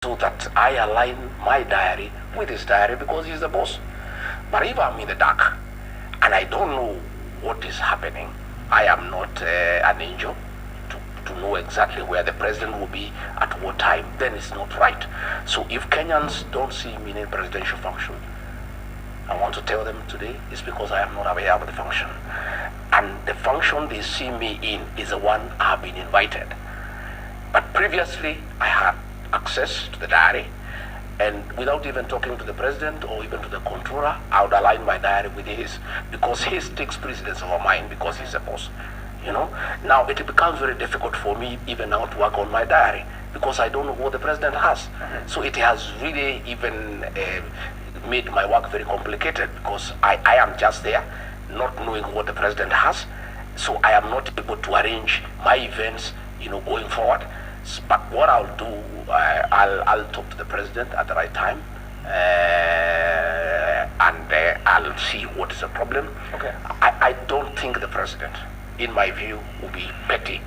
so that I align my diary with his diary because he's the boss. But if I'm in the dark and I don't know what is happening, I am not an angel to know exactly where the president will be at what time, then it's not right. So if Kenyans don't see me in a presidential function, I want to tell them today it's because I am not aware of the function. And the function they see me in is the one I have been invited. But previously, I had access to the diary, and without even talking to the president or even to the controller, I would align my diary with his, because his takes precedence over mine because he's a boss. Now it becomes very difficult for me even now to work on my diary because I don't know what the president has. So it has really even made my work very complicated because I am just there not knowing what the president has. So I am not able to arrange my events going forward. But what I'll do, I'll talk to the president at the right time, and I'll see what is the problem. Okay. I don't think the president, in my view, will be petty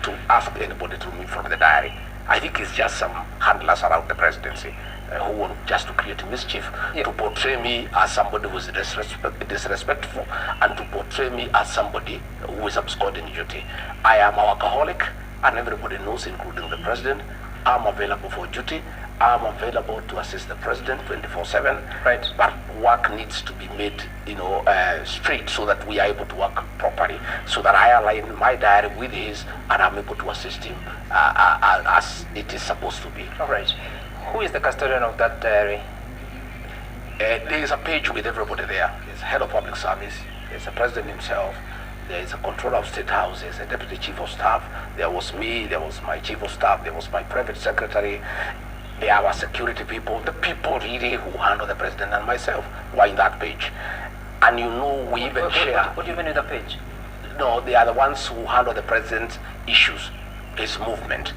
to ask anybody to remove from the diary. I think it's just some handlers around the presidency who want just to create mischief, to portray me as somebody who is disrespectful, and to portray me as somebody who is absconding duty. I am a workaholic, and everybody knows, including the president. I'm available for duty. I'm available to assist the president 24/7. Right. But work needs to be made, straight so that we are able to work properly, so that I align my diary with his, and I'm able to assist him as it is supposed to be. All right. Who is the custodian of that diary? There is a page with everybody there. There's head of public service. There's the president himself. There is a controller of state house. There's a deputy chief of staff. There was me. There was my chief of staff. There was my private secretary. There are security people. The people really who handle the president and myself were in that page. And we even share. What do you mean with the page? No, they are the ones who handle the president's issues, his movement.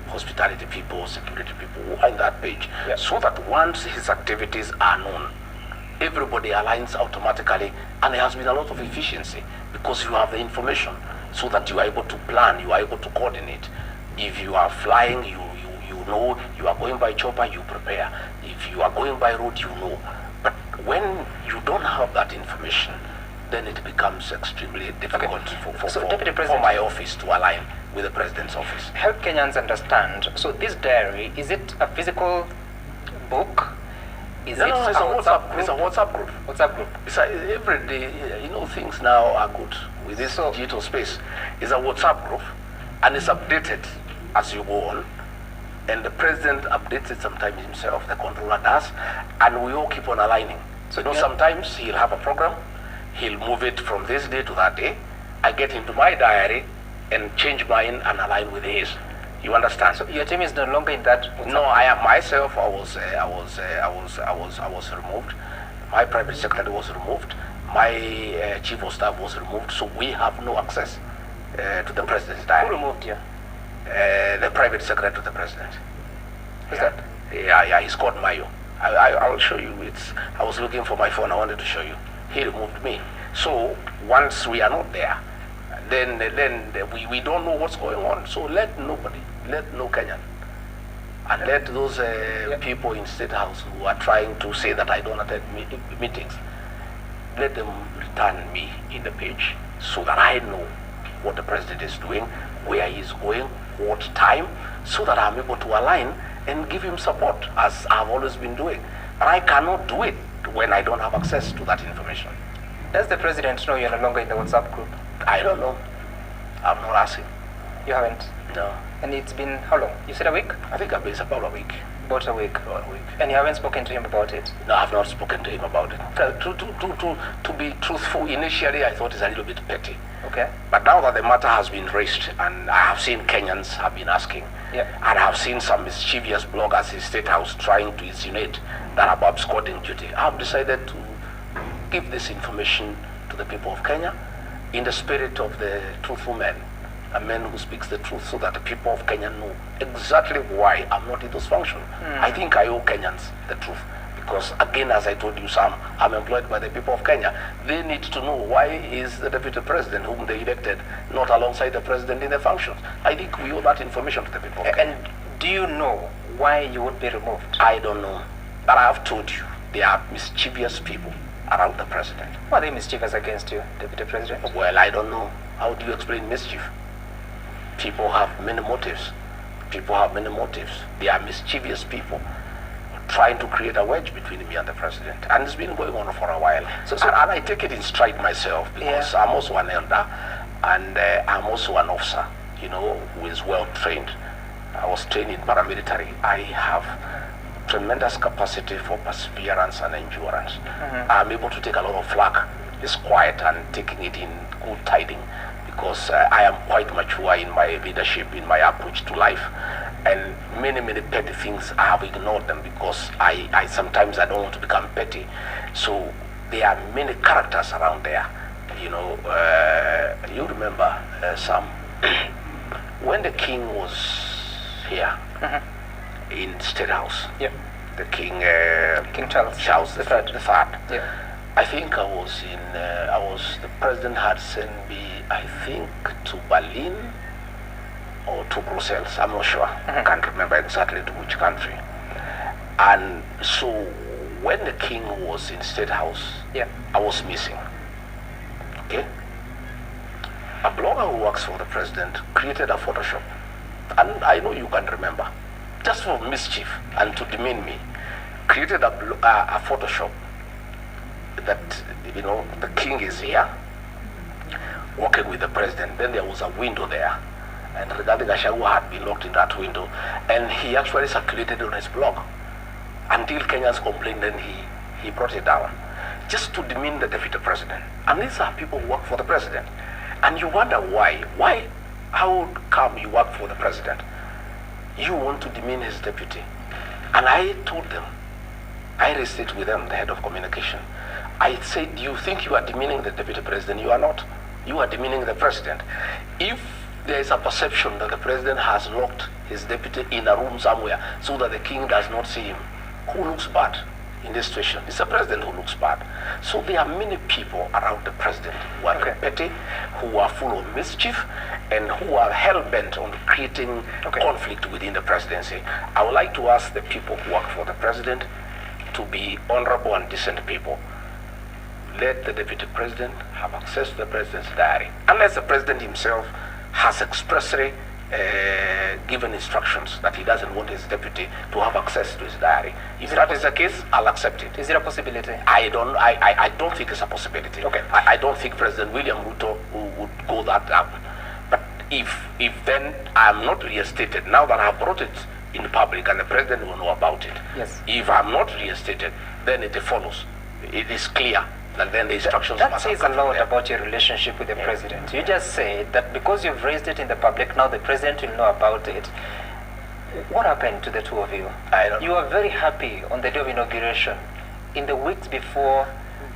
Hospitality people, security people who are in that page. Yeah. So that once his activities are known, everybody aligns automatically, and there has been a lot of efficiency because you have the information so that you are able to plan, you are able to coordinate. If you are flying, you know you are going by chopper, you prepare. If you are going by road, you know. But when you don't have that information, then it becomes extremely difficult for my office to align with the president's office. Help Kenyans understand. So this diary, is it a physical book? It's a WhatsApp group. It's a WhatsApp group. WhatsApp group. It's every day, things now are good with this digital space. It's a WhatsApp group, and it's updated as you go on. And the president updates it sometimes himself, the controller does, and we all keep on aligning. So sometimes he'll have a program, he'll move it from this day to that day. I get into my diary and change mine and align with his. You understand? So your team is no longer in that WhatsApp? No, I am myself. I was removed. My private secretary was removed. My chief of staff was removed. So we have no access to the president's diary. Who removed you? The private secretary to the president. Who's that? Yeah, he's called Mayo. I'll show you. I was looking for my phone. I wanted to show you. He removed me. So once we are not there, then we don't know what's going on. So let no Kenyan, and let those people in State House who are trying to say that I don't attend meetings, let them return me in the page so that I know what the president is doing, where he's going, what time, so that I'm able to align and give him support as I've always been doing. But I cannot do it when I don't have access to that information. Does the president know you're no longer in the WhatsApp group? I don't know. I've not asked him. You haven't? No. And it's been how long? You said a week? I think it's about a week. About a week. About a week. And you haven't spoken to him about it? No, I've not spoken to him about it. To be truthful, initially I thought it's a little bit petty. Okay. But now that the matter has been raised, and I have seen Kenyans have been asking, and I have seen some mischievous bloggers in State House trying to insinuate that I'm absconding duty, I've decided to give this information to the people of Kenya in the spirit of the truthful man, a man who speaks the truth, so that the people of Kenya know exactly why I'm not in those functions. I think I owe Kenyans the truth. Because again, as I told you, Sam, I'm employed by the people of Kenya. They need to know why is the deputy president whom they elected not alongside the president in the functions. I think we owe that information to the people of Kenya. And do you know why you would be removed? I don't know. But I have told you, there are mischievous people around the president. Why are they mischievous against you, Deputy President? Well, I don't know. How do you explain mischief? People have many motives. People have many motives. They are mischievous people trying to create a wedge between me and the president. And it's been going on for a while. And I take it in stride myself because I'm also an elder and I'm also an officer, you know, who is well trained. I was trained in paramilitary. I have tremendous capacity for perseverance and endurance. I'm able to take a lot of flack, just quiet and taking it in good tiding, because I am quite mature in my leadership, in my approach to life. And many petty things, I have ignored them because I sometimes I don't want to become petty. So there are many characters around there. You know, you remember, Sam, when the king was here in State House, the King Charles the Third. I think the president had sent me, I think, to Berlin or to Brussels, I'm not sure. I can't remember exactly to which country. And so when the king was in State House, I was missing. Okay? A blogger who works for the president created a Photoshop. And I know you can remember. Just for mischief and to demean me, created a Photoshop that, you know, the king is here, walking with the president. Then there was a window there. And regarding Gachagua had been locked in that window, and he actually circulated on his blog until Kenyans complained, and he brought it down just to demean the deputy president. And these are people who work for the president, and you wonder why, how come you work for the president? You want to demean his deputy. And I told them, I raised it with them, the head of communication. I said, you think you are demeaning the deputy president? You are not. You are demeaning the president. If there is a perception that the president has locked his deputy in a room somewhere so that the king does not see him, who looks bad in this situation? It's the president who looks bad. So there are many people around the president who are petty, who are full of mischief, and who are hell-bent on creating conflict within the presidency. I would like to ask the people who work for the president to be honorable and decent people. Let the deputy president have access to the president's diary, unless the president himself has expressly given instructions that he doesn't want his deputy to have access to his diary. If that is the case, I'll accept it. Is it a possibility? I don't think it's a possibility. I don't think President William Ruto would go that up. But if then I'm not reinstated, now that I've brought it in public and the president will know about it, if I'm not reinstated, then it follows. It is clear. And then the instructions that says a lot about your relationship with the president. You just said that because you've raised it in the public, now the president will know about it. What happened to the two of you? You were very happy on the day of inauguration. In the weeks before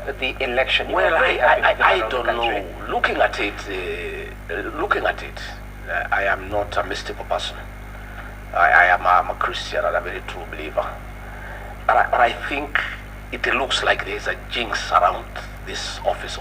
the election, well, I don't know. Looking at it, I am not a mystical person. I'm a Christian and a very true believer. But I think it looks like there's a jinx around this office.